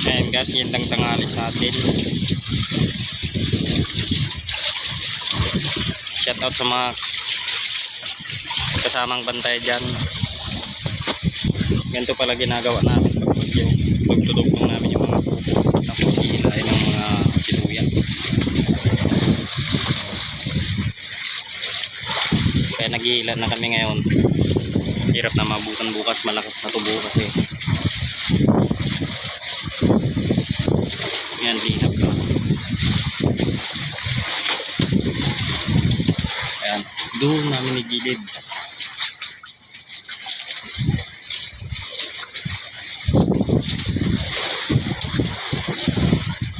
Ayan guys, gandang tanghali sa atin. Shout out sa mga kasamang bantay dyan. Ganito pala ginagawa natin pag video. Pagtutugtong namin yung mga tapos hihilain ng mga sinuya. Kaya naghihila na kami ngayon. Hirap na mabutan bukas, malakas na tubo kasi. Yan, linap na. Ayan, doon namin nigilid.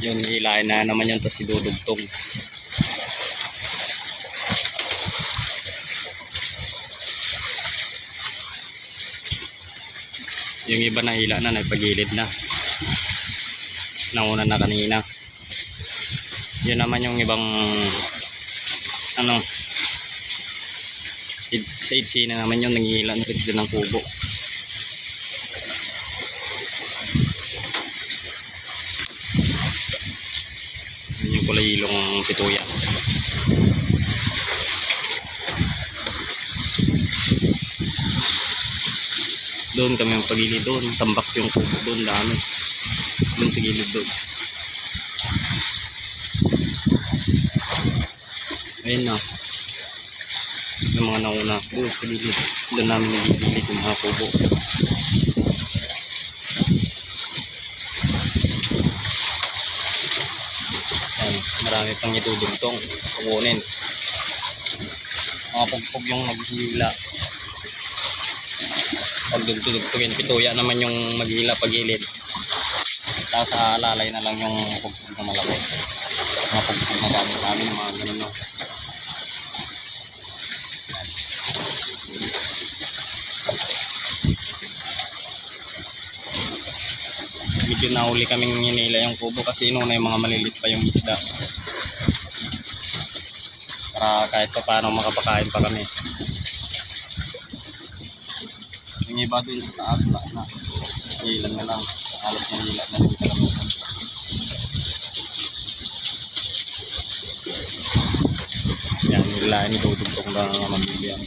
Yun, hilain na naman yun, tapos idudugtong. Yung iba na hila na, nagpagilid na. Nauna na kanina. Yun naman yung ibang ano, sa itsi na naman yun, nanghihila na rin sila ng kubo. Yun yung kulay ilong pituya. Doon kami ang pagilid doon, tambak yung kubo doon, dami doon sa gilid doon. Ayun na yung mga nauna doon sa gilid, doon namin nagigilid yung mga kubo. Ayan, marami pang idudugtong kukunin, mga pugpog yung naghihila. Pag dugtugin, pituya naman yung maghihila pagilid. Tapos alalay na lang yung pugpog na malaki. Mga pugpog na gamit namin, mga ganun no. Medyo nahuli kaming hinila yung kubo kasi inuna yung mga malilit pa yung isda. Para kahit pa paano makapakain pa kami. Yung iba dun sa taas na hilan na lang, halos na hilan na rin kalamitan. Yan, hilain ni dudugtong na magbibiyan.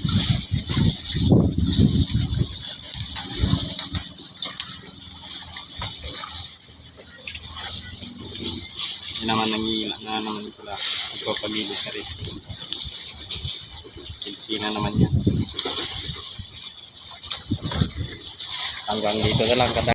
Yan naman nanghihila na naman pala, nagpapagilid na rin. Kilsina naman yan. Hanggang dito na lang.